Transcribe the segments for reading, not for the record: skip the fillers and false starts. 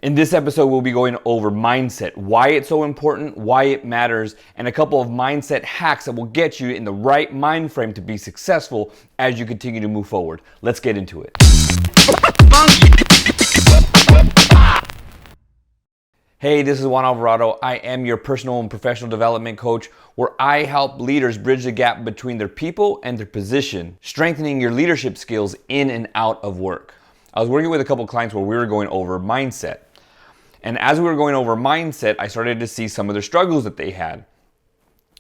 In this episode, we'll be going over mindset, why it's so important, why it matters, and a couple of mindset hacks that will get you in the right mind frame to be successful as you continue to move forward. Let's get into it. Hey, this is Juan Alvarado. I am your personal and professional development coach, where I help leaders bridge the gap between their people and their position, strengthening your leadership skills in and out of work. I was working with a couple of clients where we were going over mindset. And as we were going over mindset, I started to see some of the struggles that they had.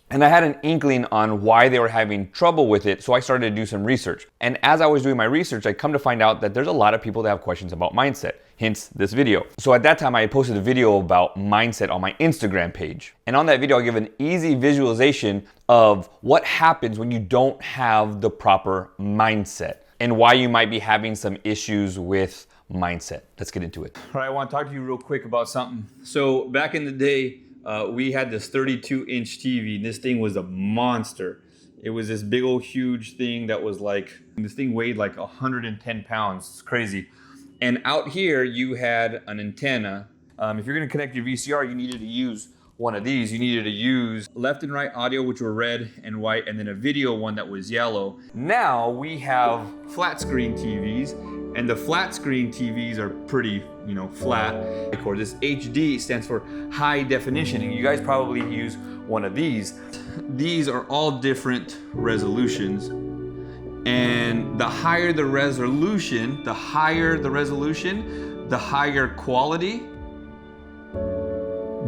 And I had an inkling on why they were having trouble with it, so I started to do some research. And as I was doing my research, I come to find out that there's a lot of people that have questions about mindset, hence this video. So at that time, I had posted a video about mindset on my Instagram page. And on that video, I give an easy visualization of what happens when you don't have the proper mindset and why you might be having some issues with mindset. Let's get into it. All right, I want to talk to you real quick about something. So back in the day, we had this 32-inch TV. This thing was a monster. It was this big old huge thing that was like, this thing weighed like 110 pounds. It's crazy. And out here, you had an antenna. If you're going to connect your VCR, you needed to use one of these. You needed to use left and right audio, which were red and white, and then a video one that was yellow. Now we have flat screen TVs. And the flat screen TVs are pretty, flat. Of course, this HD stands for high definition. And you guys probably use one of these. These are all different resolutions. And the higher the resolution, the higher quality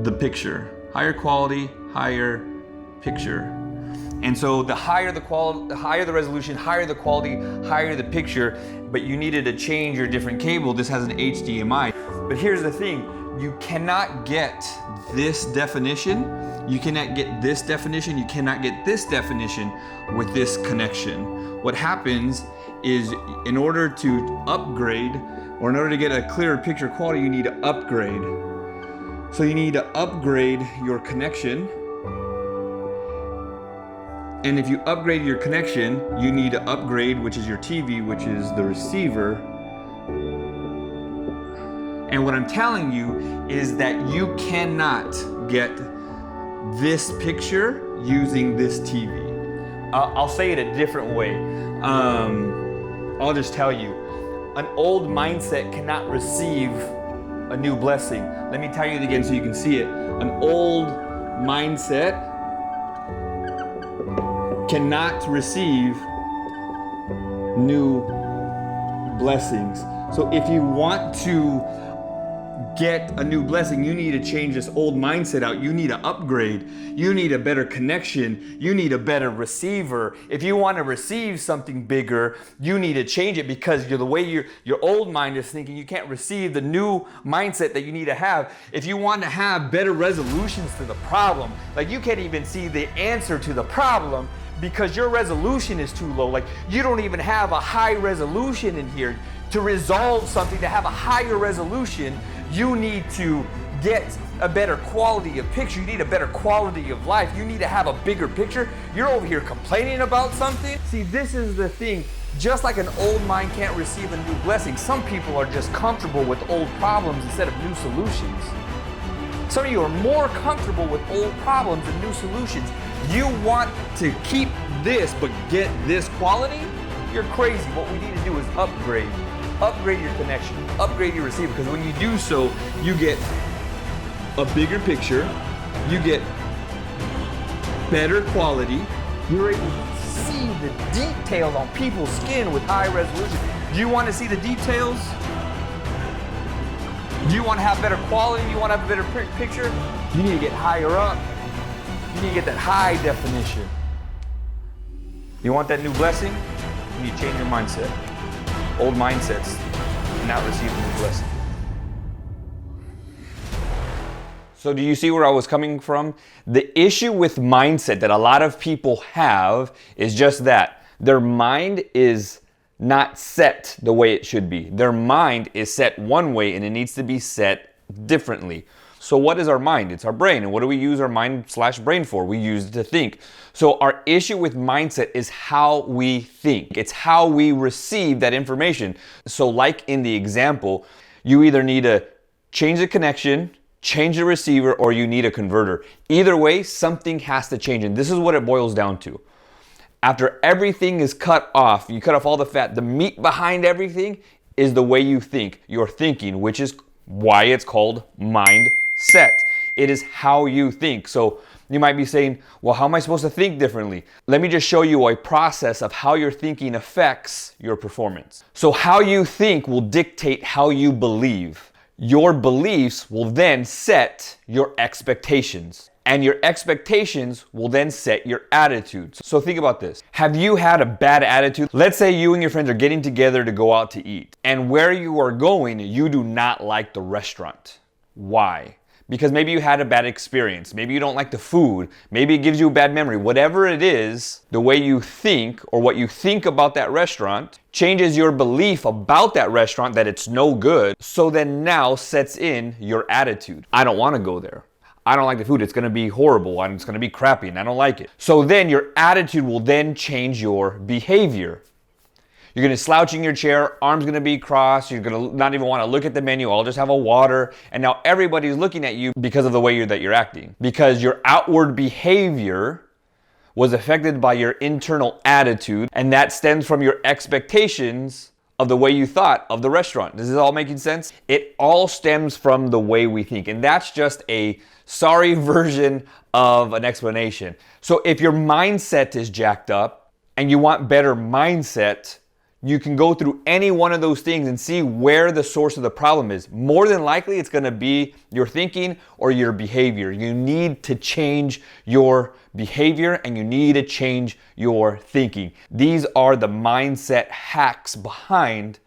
the picture. Higher quality, higher picture. And so the higher the quality, the higher the resolution, higher the quality, higher the picture, but you needed to change your different cable. This has an HDMI. But here's the thing, you cannot get this definition. You cannot get this definition. You cannot get this definition with this connection. What happens is in order to upgrade, or in order to get a clearer picture quality, you need to upgrade. So you need to upgrade your connection. And if you upgrade your connection, you need to upgrade, which is your TV, which is the receiver. And what I'm telling you is that you cannot get this picture using this TV. I'll say it a different way. I'll just tell you, an old mindset cannot receive a new blessing. Let me tell you it again so you can see it. An old mindset cannot receive new blessings. So if you want to get a new blessing, you need to change this old mindset out. You need to upgrade. You need a better connection. You need a better receiver. If you want to receive something bigger, you need to change it, because the way your old mind is thinking, you can't receive the new mindset that you need to have. If you want to have better resolutions to the problem, like you can't even see the answer to the problem because your resolution is too low. Like you don't even have a high resolution in here. To resolve something, to have a higher resolution, you need to get a better quality of picture. You need a better quality of life. You need to have a bigger picture. You're over here complaining about something. See, this is the thing. Just like an old mind can't receive a new blessing, some people are just comfortable with old problems instead of new solutions. Some of you are more comfortable with old problems than new solutions. You want to keep this but get this quality? You're crazy. What we need to do is upgrade. Upgrade your connection, upgrade your receiver, because when you do so, you get a bigger picture, you get better quality, you're able to see the details on people's skin with high resolution. Do you want to see the details? Do you want to have better quality? Do you want to have a better picture? You need to get higher up. You need to get that high definition. You want that new blessing? You need to change your mindset. Old mindsets cannot receive a new blessing. So do you see where I was coming from? The issue with mindset that a lot of people have is just that. Their mind is not set the way it should be. Their mind is set one way and it needs to be set differently. So what is our mind? It's our brain. And what do we use our mind/brain for? We use it to think. So our issue with mindset is how we think. It's how we receive that information. So like in the example, you either need to change the connection, change the receiver, or you need a converter. Either way, something has to change. And this is what it boils down to. After everything is cut off, you cut off all the fat, the meat behind everything is the way you think, your thinking, which is why it's called mindset. It is how you think. So you might be saying, well, how am I supposed to think differently? Let me just show you a process of how your thinking affects your performance. So how you think will dictate how you believe. Your beliefs will then set your expectations. And your expectations will then set your attitudes. So think about this. Have you had a bad attitude? Let's say you and your friends are getting together to go out to eat. And where you are going, you do not like the restaurant. Why? Because maybe you had a bad experience. Maybe you don't like the food. Maybe it gives you a bad memory. Whatever it is, the way you think or what you think about that restaurant changes your belief about that restaurant that it's no good. So then now sets in your attitude. I don't want to go there. I don't like the food. It's going to be horrible and it's going to be crappy and I don't like it. So then your attitude will then change your behavior. You're going to slouch in your chair, arms going to be crossed, you're going to not even want to look at the menu, I'll just have a water. And now everybody's looking at you because of the way that you're acting. Because your outward behavior was affected by your internal attitude, and that stems from your expectations of the way you thought of the restaurant. Does this all making sense? It all stems from the way we think. And that's just a sorry version of an explanation. So if your mindset is jacked up and you want better mindset, you can go through any one of those things and see where the source of the problem is. More than likely, it's going to be your thinking or your behavior. You need to change your behavior and you need to change your thinking. These are the mindset hacks behind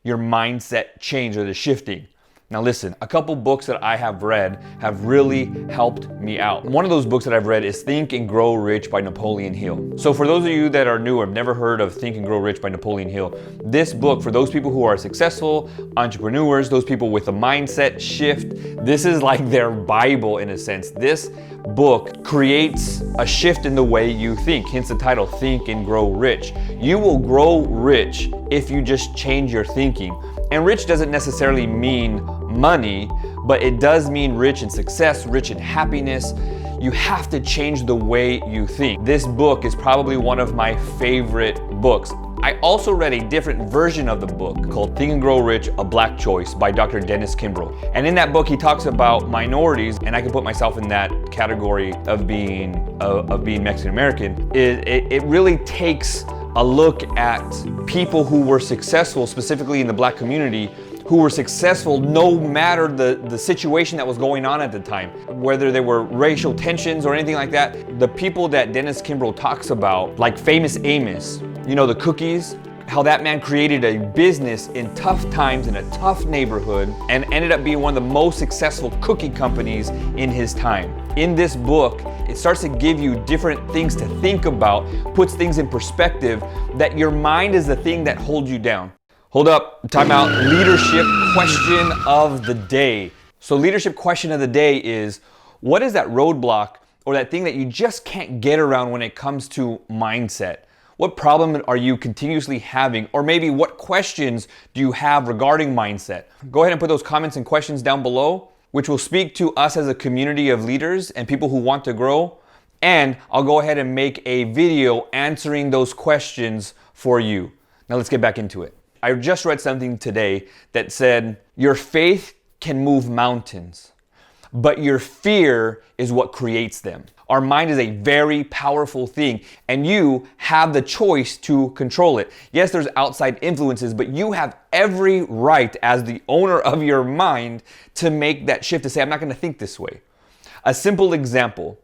your mindset change or the shifting. Now listen, a couple books that I have read have really helped me out. One of those books that I've read is Think and Grow Rich by Napoleon Hill. So for those of you that are new or have never heard of Think and Grow Rich by Napoleon Hill, this book, for those people who are successful entrepreneurs, those people with a mindset shift, this is like their Bible in a sense. This book creates a shift in the way you think, hence the title, Think and Grow Rich. You will grow rich if you just change your thinking. And rich doesn't necessarily mean money, but it does mean rich in success, rich in happiness. You have to change the way you think. This book is probably one of my favorite books. I also read a different version of the book called Think and Grow Rich, A Black Choice by Dr. Dennis Kimbro. And in that book, he talks about minorities, and I can put myself in that category of being Mexican American. It really takes a look at people who were successful, specifically in the Black community, who were successful no matter the situation that was going on at the time, whether there were racial tensions or anything like that. The people that Dennis Kimbro talks about, like Famous Amos, you know, the cookies, how that man created a business in tough times in a tough neighborhood and ended up being one of the most successful cookie companies in his time. In this book, it starts to give you different things to think about, puts things in perspective, that your mind is the thing that holds you down. Hold up, time out. Leadership question of the day. So leadership question of the day is, what is that roadblock or that thing that you just can't get around when it comes to mindset? What problem are you continuously having? Or maybe what questions do you have regarding mindset? Go ahead and put those comments and questions down below, which will speak to us as a community of leaders and people who want to grow. And I'll go ahead and make a video answering those questions for you. Now let's get back into it. I just read something today that said, your faith can move mountains, but your fear is what creates them. Our mind is a very powerful thing, and you have the choice to control it. Yes, there's outside influences, but you have every right as the owner of your mind to make that shift, to say, I'm not going to think this way. A simple example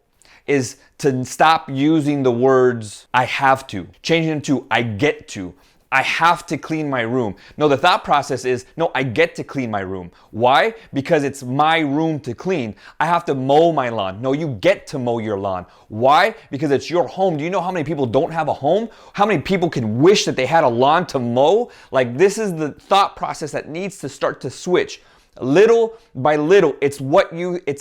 is to stop using the words, I have to, changing them to, I get to. I have to clean my room. No, the thought process is, no, I get to clean my room. Why? Because it's my room to clean. I have to mow my lawn. No, you get to mow your lawn. Why? Because it's your home. Do you know how many people don't have a home? How many people can wish that they had a lawn to mow? Like, this is the thought process that needs to start to switch. Little by little, it's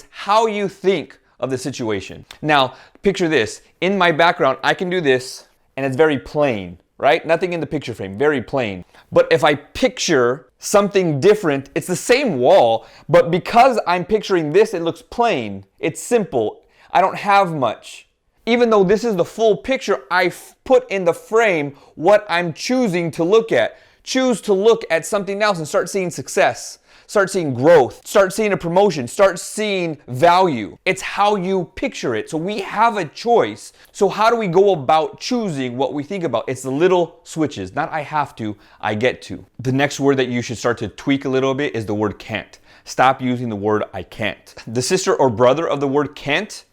how you think of the situation. Now, picture this. In my background, I can do this, and it's very plain. Right? Nothing in the picture frame, very plain. But if I picture something different, it's the same wall, but because I'm picturing this, it looks plain. It's simple. I don't have much. Even though this is the full picture, I've put in the frame what I'm choosing to look at. Choose to look at something else and start seeing success. Start seeing growth. Start seeing a promotion. Start seeing value. It's how you picture it. So we have a choice. So how do we go about choosing what we think about? It's the little switches. Not I have to, I get to. The next word that you should start to tweak a little bit is the word can't. Stop using the word I can't. The sister or brother of the word can't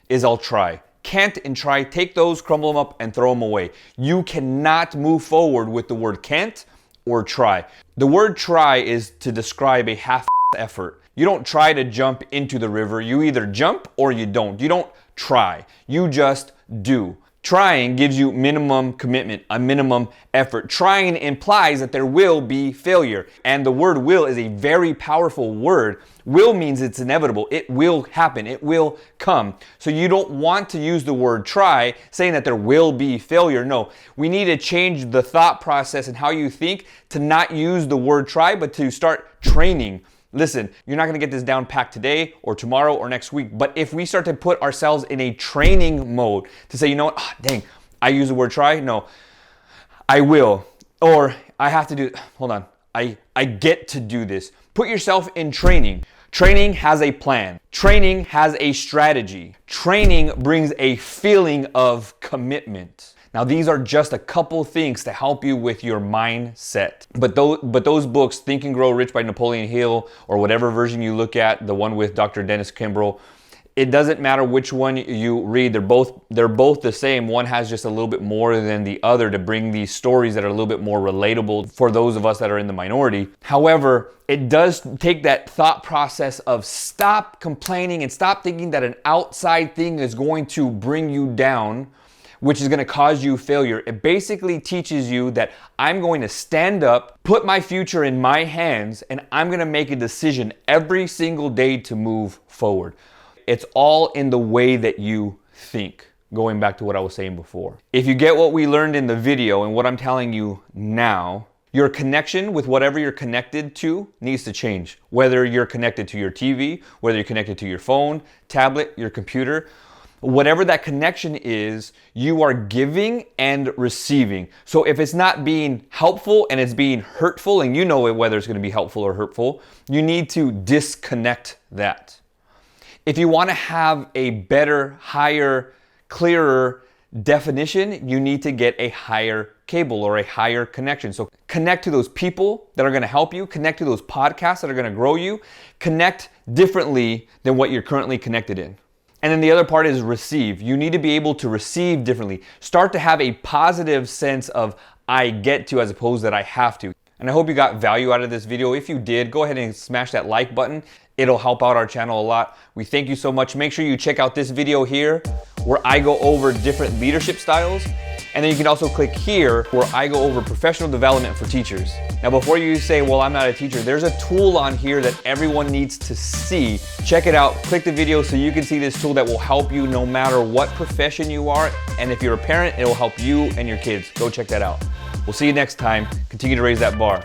is I'll try. Can't and try, take those, crumble them up, and throw them away. You cannot move forward with the word can't or try. The word try is to describe a half effort. You don't try to jump into the river. You either jump or you don't. You don't try. You just do. Trying gives you minimum commitment, a minimum effort. Trying implies that there will be failure. And the word will is a very powerful word. Will means it's inevitable. It will happen. It will come. So you don't want to use the word try saying that there will be failure. No, we need to change the thought process and how you think to not use the word try, but to start training. Listen, you're not going to get this down packed today or tomorrow or next week. But if we start to put ourselves in a training mode to say, you know what, dang, I use the word try. No, I will. Or I have to do, hold on, I get to do this. Put yourself in training. Training has a plan. Training has a strategy. Training brings a feeling of commitment. Now, these are just a couple things to help you with your mindset. But those books, Think and Grow Rich by Napoleon Hill, or whatever version you look at, the one with Dr. Dennis Kimbro, it doesn't matter which one you read. They're both the same. One has just a little bit more than the other to bring these stories that are a little bit more relatable for those of us that are in the minority. However, it does take that thought process of stop complaining and stop thinking that an outside thing is going to bring you down, which is going to cause you failure. It basically teaches you that I'm going to stand up, put my future in my hands, and I'm going to make a decision every single day to move forward. It's all in the way that you think, going back to what I was saying before. If you get what we learned in the video and what I'm telling you now, your connection with whatever you're connected to needs to change. Whether you're connected to your TV, whether you're connected to your phone, tablet, your computer, whatever that connection is, you are giving and receiving. So if it's not being helpful and it's being hurtful, and you know whether it's going to be helpful or hurtful, you need to disconnect that. If you want to have a better, higher, clearer definition, you need to get a higher cable or a higher connection. So connect to those people that are going to help you, connect to those podcasts that are going to grow you, connect differently than what you're currently connected in. And then the other part is receive. You need to be able to receive differently. Start to have a positive sense of I get to as opposed that I have to. And I hope you got value out of this video. If you did, go ahead and smash that like button. It'll help out our channel a lot. We thank you so much. Make sure you check out this video here where I go over different leadership styles. And then you can also click here where I go over professional development for teachers. Now, before you say, well, I'm not a teacher, there's a tool on here that everyone needs to see. Check it out. Click the video so you can see this tool that will help you no matter what profession you are. And if you're a parent, it will help you and your kids. Go check that out. We'll see you next time. Continue to raise that bar.